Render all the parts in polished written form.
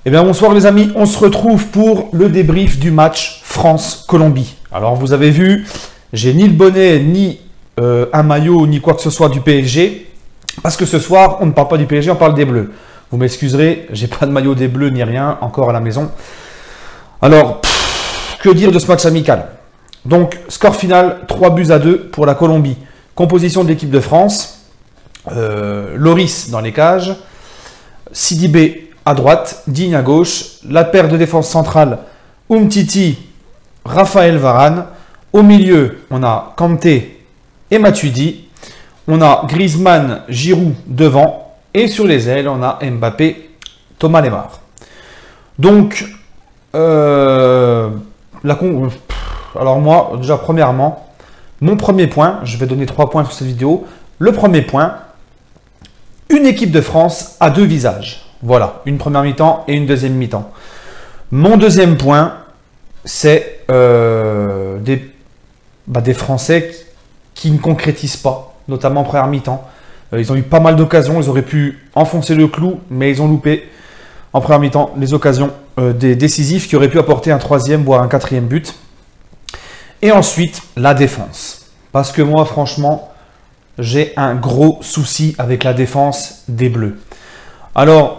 Eh bien bonsoir les amis, on se retrouve pour le débrief du match France-Colombie. Alors vous avez vu, j'ai ni le bonnet, ni un maillot, ni quoi que ce soit du PSG. Parce que ce soir, on ne parle pas du PSG, on parle des Bleus. Vous m'excuserez, j'ai pas de maillot des Bleus ni rien, encore à la maison. Alors, que dire de ce match amical? Donc, score final, 3-2 pour la Colombie. Composition de l'équipe de France, Loris dans les cages, Sidibé à droite, Digne à gauche, la paire de défense centrale, Umtiti, Raphaël Varane. Au milieu, on a Kanté et Matuidi. On a Griezmann, Giroud devant. Et sur les ailes, on a Mbappé, Thomas Lemar. Donc, alors moi, déjà premièrement, mon premier point, je vais donner 3 points sur cette vidéo. Le premier point, une équipe de France a 2 visages. Voilà, une première mi-temps et une deuxième mi-temps. Mon deuxième point, c'est des Français qui ne concrétisent pas, notamment en première mi-temps. Ils ont eu pas mal d'occasions, ils auraient pu enfoncer le clou, mais ils ont loupé en première mi-temps les occasions des décisifs qui auraient pu apporter un 3e, voire un 4e but. Et ensuite, la défense. Parce que moi, franchement, j'ai un gros souci avec la défense des Bleus. Alors,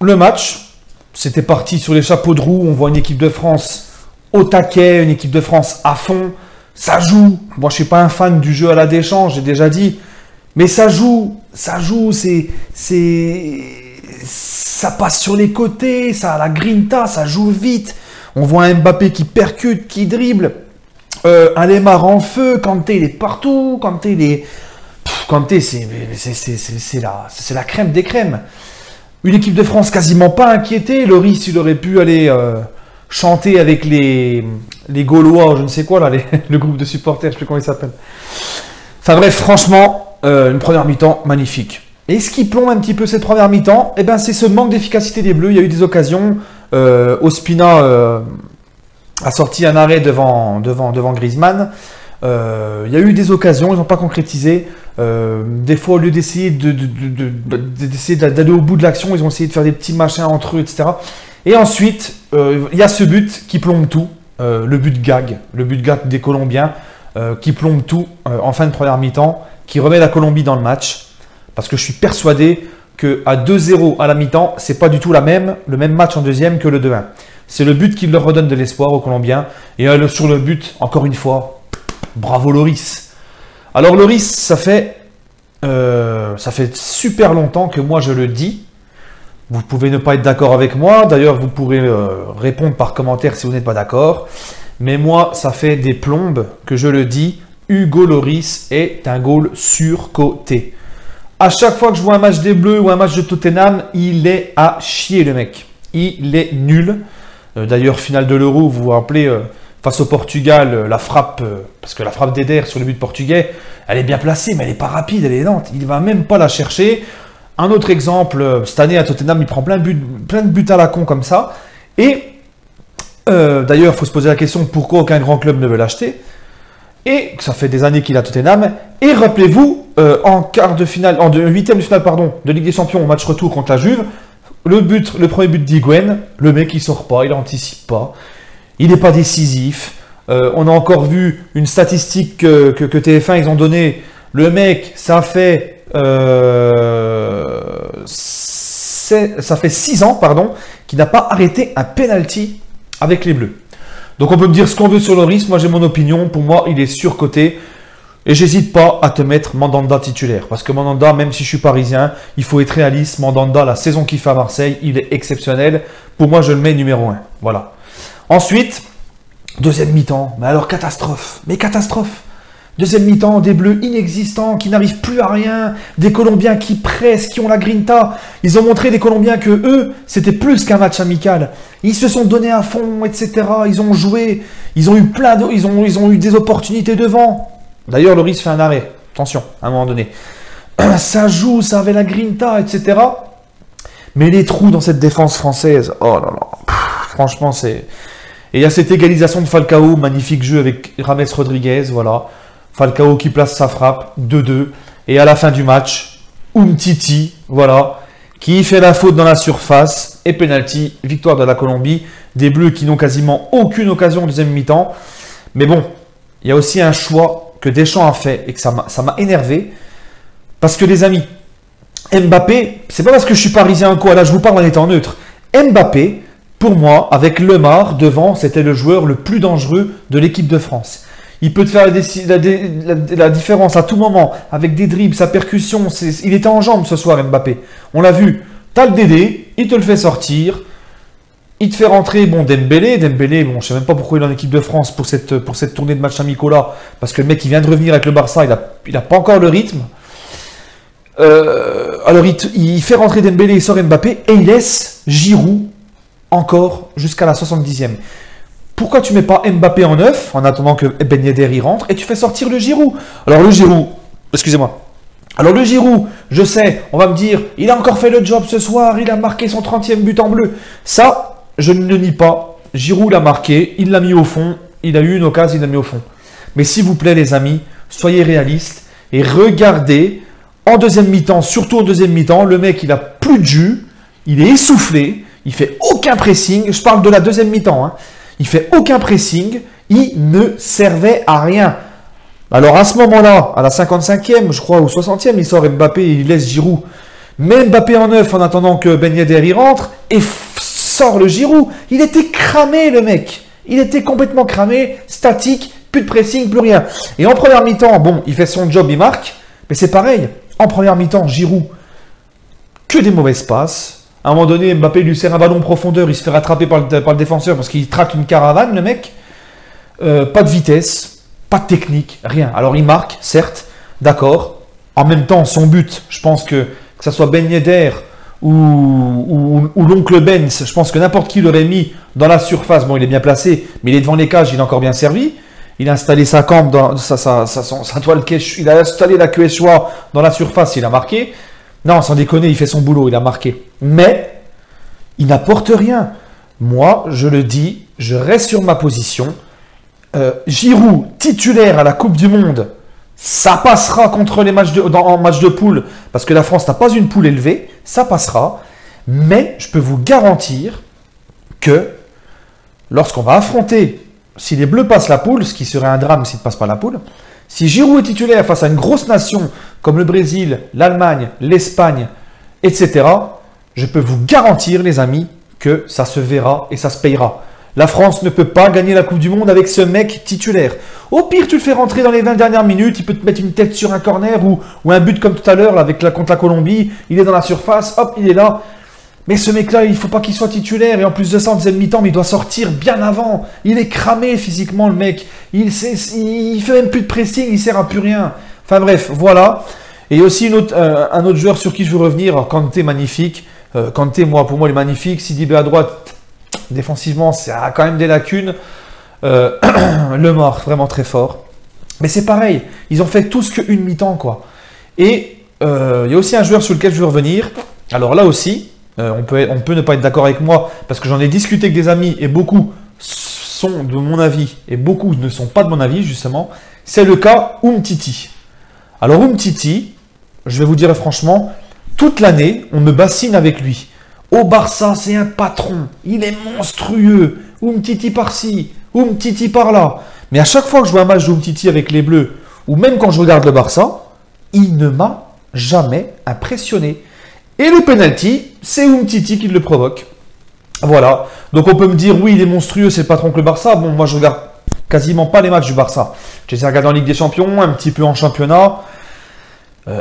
le match, c'était parti sur les chapeaux de roue. On voit une équipe de France au taquet, une équipe de France à fond. Ça joue. Moi, je ne suis pas un fan du jeu à la Deschamps, j'ai déjà dit. Mais ça joue, ça passe sur les côtés, ça a la grinta, ça joue vite. On voit un Mbappé qui percute, qui dribble. Un Lemar en feu, Kanté il est partout, Kanté c'est la crème des crèmes. Une équipe de France quasiment pas inquiétée. Loris, il aurait pu aller chanter avec les Gaulois, je ne sais quoi, là, le groupe de supporters, je ne sais plus comment il s'appelle. Enfin bref, franchement, une première mi-temps magnifique. Et ce qui plombe un petit peu cette première mi-temps, eh ben, c'est ce manque d'efficacité des Bleus. Il y a eu des occasions. Ospina a sorti un arrêt devant Griezmann. Il y a eu des occasions, ils n'ont pas concrétisé. Des fois, au lieu d'essayer d'aller au bout de l'action, ils ont essayé de faire des petits machins entre eux, etc. Et ensuite, il y a ce but qui plombe tout, le but gag des Colombiens, qui plombe tout en fin de première mi-temps, qui remet la Colombie dans le match. Parce que je suis persuadé qu'à 2-0 à la mi-temps, c'est pas du tout le même match en deuxième que le 2-1. C'est le but qui leur redonne de l'espoir aux Colombiens. Et sur le but, encore une fois, bravo Loris. Alors Loris, ça fait super longtemps que moi je le dis. Vous pouvez ne pas être d'accord avec moi. D'ailleurs, vous pourrez répondre par commentaire si vous n'êtes pas d'accord. Mais moi, ça fait des plombes que je le dis. Hugo Loris est un goal surcoté. À chaque fois que je vois un match des Bleus ou un match de Tottenham, il est à chier le mec. Il est nul. D'ailleurs, finale de l'Euro, vous vous rappelez, face au Portugal, la frappe, parce que la frappe d'Eder sur le but portugais, elle est bien placée, mais elle n'est pas rapide, elle est lente. Il ne va même pas la chercher. Un autre exemple, cette année à Tottenham, il prend plein de buts à la con comme ça. Et d'ailleurs, il faut se poser la question, pourquoi aucun grand club ne veut l'acheter? Et ça fait des années qu'il est à Tottenham. Et rappelez-vous, en huitième de finale de Ligue des Champions, au match retour contre la Juve, le premier but d'Higuaín, le mec il sort pas, il anticipe pas, il n'est pas décisif. On a encore vu une statistique que TF1 ils ont donnée. Le mec, ça fait 6 ans qu'il n'a pas arrêté un penalty avec les Bleus. Donc on peut me dire ce qu'on veut sur Loris, moi j'ai mon opinion, pour moi il est surcoté. Et j'hésite pas à te mettre Mandanda titulaire. Parce que Mandanda, même si je suis parisien, il faut être réaliste. Mandanda, la saison qu'il fait à Marseille, il est exceptionnel. Pour moi, je le mets numéro 1. Voilà. Ensuite, deuxième mi-temps. Mais alors, catastrophe. Mais catastrophe. Deuxième mi-temps, des Bleus inexistants, qui n'arrivent plus à rien. Des Colombiens qui pressent, qui ont la grinta. Ils ont montré des Colombiens que eux, c'était plus qu'un match amical. Ils se sont donnés à fond, etc. Ils ont joué. Ils ont eu ils ont eu des opportunités devant. D'ailleurs, Loris fait un arrêt. Attention, à un moment donné. Ça joue, ça avait la grinta, etc. Mais les trous dans cette défense française, oh là là. Franchement, c'est... Et il y a cette égalisation de Falcao, magnifique jeu avec James Rodriguez, voilà. Falcao qui place sa frappe, 2-2. Et à la fin du match, Umtiti, voilà, qui fait la faute dans la surface et penalty, victoire de la Colombie, des Bleus qui n'ont quasiment aucune occasion en deuxième mi-temps. Mais bon, il y a aussi un choix que Deschamps a fait et que ça m'a énervé. Parce que les amis, Mbappé, c'est pas parce que je suis parisien quoi, là je vous parle en étant neutre. Mbappé, pour moi, avec Lemar devant, c'était le joueur le plus dangereux de l'équipe de France. Il peut te faire la différence à tout moment, avec des dribbles, sa percussion. Il était en jambes ce soir, Mbappé. On l'a vu. T'as le Dédé, il te le fait sortir. Il te fait rentrer, bon, Dembélé, bon, je sais même pas pourquoi il est en équipe de France pour cette tournée de matchs amicaux là. Parce que le mec, il vient de revenir avec le Barça, il a pas encore le rythme. Alors, il fait rentrer Dembélé, il sort Mbappé, et il laisse Giroud encore jusqu'à la 70e. Pourquoi tu mets pas Mbappé en 9 en attendant que Ben Yedder y rentre et tu fais sortir le Giroud? Alors le Giroud, excusez-moi. Alors le Giroud, je sais, on va me dire, il a encore fait le job ce soir, il a marqué son 30e but en bleu. Ça, je ne le nie pas. Giroud l'a marqué, il l'a mis au fond, il a eu une occasion, il l'a mis au fond. Mais s'il vous plaît les amis, soyez réalistes et regardez en deuxième mi-temps, surtout en deuxième mi-temps, le mec il a plus de jus, il est essoufflé, il fait aucun pressing, je parle de la deuxième mi-temps, hein. Il fait aucun pressing, il ne servait à rien. Alors à ce moment-là, à la 55e, je crois, ou 60e, il sort Mbappé et il laisse Giroud. Mais Mbappé en 9 en attendant que Ben Yedder y rentre et sort le Giroud. Il était cramé le mec. Il était complètement cramé, statique, plus de pressing, plus rien. Et en première mi-temps, bon, il fait son job, il marque. Mais c'est pareil, en première mi-temps, Giroud, que des mauvaises passes. À un moment donné, Mbappé lui sert un ballon en profondeur, il se fait rattraper par le défenseur parce qu'il traque une caravane, le mec. Pas de vitesse, pas de technique, rien. Alors il marque, certes, d'accord. En même temps, son but, je pense que ce soit Ben Yedder ou l'oncle Benz, je pense que n'importe qui l'aurait mis dans la surface. Bon, il est bien placé, mais il est devant les cages, il est encore bien servi. Il a installé sa campe, sa toile, il a installé la Quechua dans la surface, il a marqué. Non, sans déconner, il fait son boulot, il a marqué. Mais, il n'apporte rien. Moi, je le dis, je reste sur ma position. Giroud, titulaire à la Coupe du Monde, ça passera contre les matchs en match de poule, parce que la France n'a pas une poule élevée, ça passera. Mais, je peux vous garantir que, lorsqu'on va affronter, si les Bleus passent la poule, ce qui serait un drame s'ils ne passent pas la poule, si Giroud est titulaire face à une grosse nation comme le Brésil, l'Allemagne, l'Espagne, etc., je peux vous garantir, les amis, que ça se verra et ça se payera. La France ne peut pas gagner la Coupe du Monde avec ce mec titulaire. Au pire, tu le fais rentrer dans les 20 dernières minutes, il peut te mettre une tête sur un corner ou un but comme tout à l'heure contre la Colombie, il est dans la surface, hop, il est là. Mais ce mec-là, il ne faut pas qu'il soit titulaire. Et en plus de ça, en deuxième mi-temps, mais il doit sortir bien avant. Il est cramé physiquement, le mec. Il fait même plus de pressing, il ne sert à plus rien. Enfin bref, voilà. Et aussi un autre joueur sur qui je veux revenir, Kanté, magnifique. Kanté, pour moi, il est magnifique. Sidibé à droite, défensivement, ça a quand même des lacunes. Lemar, vraiment très fort. Mais c'est pareil, ils ont fait tous qu'une mi-temps, quoi. Et il y a aussi un joueur sur lequel je veux revenir. Alors là aussi... on peut ne pas être d'accord avec moi parce que j'en ai discuté avec des amis et beaucoup sont de mon avis et beaucoup ne sont pas de mon avis justement. C'est le cas Umtiti. Alors Umtiti, je vais vous dire franchement, toute l'année on me bassine avec lui. Au Barça c'est un patron, il est monstrueux. Umtiti par-ci, Umtiti par-là. Mais à chaque fois que je vois un match d'Umtiti avec les Bleus ou même quand je regarde le Barça, il ne m'a jamais impressionné. Et le penalty, c'est Umtiti qui le provoque. Voilà. Donc on peut me dire, oui, il est monstrueux, c'est le patron que le Barça. Bon, moi je regarde quasiment pas les matchs du Barça. Je les ai regardés en Ligue des Champions, un petit peu en championnat.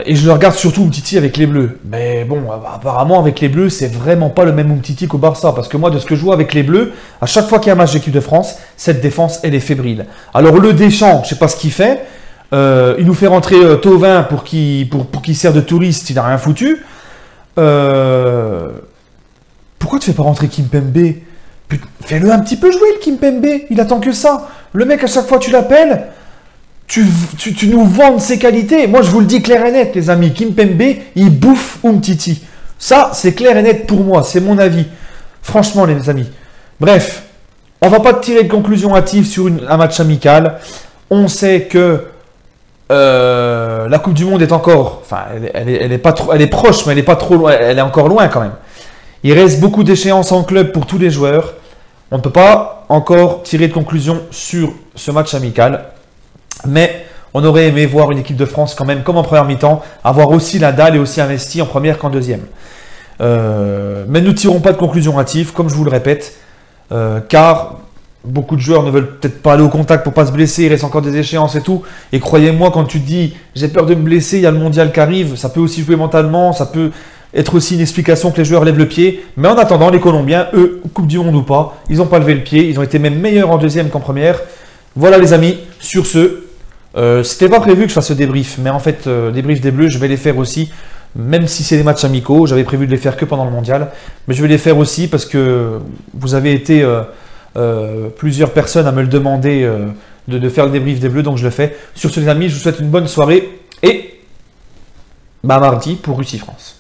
Et je le regarde surtout Umtiti avec les Bleus. Mais bon, apparemment avec les Bleus, c'est vraiment pas le même Umtiti qu'au Barça. Parce que moi, de ce que je vois avec les Bleus, à chaque fois qu'il y a un match d'équipe de France, cette défense, elle est fébrile. Alors le Deschamps, je sais pas ce qu'il fait. Il nous fait rentrer Thauvin pour qu'il sert de touriste, il n'a rien foutu. Pourquoi tu fais pas rentrer Kimpembe? Fais-le un petit peu jouer le Kimpembe, il attend que ça. Le mec à chaque fois tu l'appelles, tu nous vantes ses qualités. Moi je vous le dis clair et net les amis, Kimpembe il bouffe Umtiti. Ça c'est clair et net pour moi, c'est mon avis. Franchement les amis. Bref, on va pas tirer de conclusion hâtive sur un match amical. On sait que La Coupe du Monde est encore, enfin, elle est pas trop, elle est proche, mais elle est pas trop loin, elle est encore loin quand même. Il reste beaucoup d'échéances en club pour tous les joueurs. On ne peut pas encore tirer de conclusion sur ce match amical, mais on aurait aimé voir une équipe de France quand même, comme en première mi-temps, avoir aussi la dalle et aussi investi en première qu'en deuxième. Mais nous ne tirons pas de conclusion hâtive, comme je vous le répète, car beaucoup de joueurs ne veulent peut-être pas aller au contact pour pas se blesser, il reste encore des échéances et tout. Et croyez-moi, quand tu te dis j'ai peur de me blesser, il y a le mondial qui arrive, ça peut aussi jouer mentalement, ça peut être aussi une explication que les joueurs lèvent le pied. Mais en attendant, les Colombiens, eux, Coupe du Monde ou pas, ils n'ont pas levé le pied, ils ont été même meilleurs en deuxième qu'en première. Voilà les amis, sur ce, c'était pas prévu que je fasse ce débrief, mais en fait, débrief des Bleus, je vais les faire aussi. Même si c'est des matchs amicaux, j'avais prévu de les faire que pendant le mondial, mais je vais les faire aussi parce que vous avez été plusieurs personnes à me le demander de faire le débrief des Bleus, donc je le fais. Sur ce les amis, je vous souhaite une bonne soirée et bah, mardi pour Russie-France.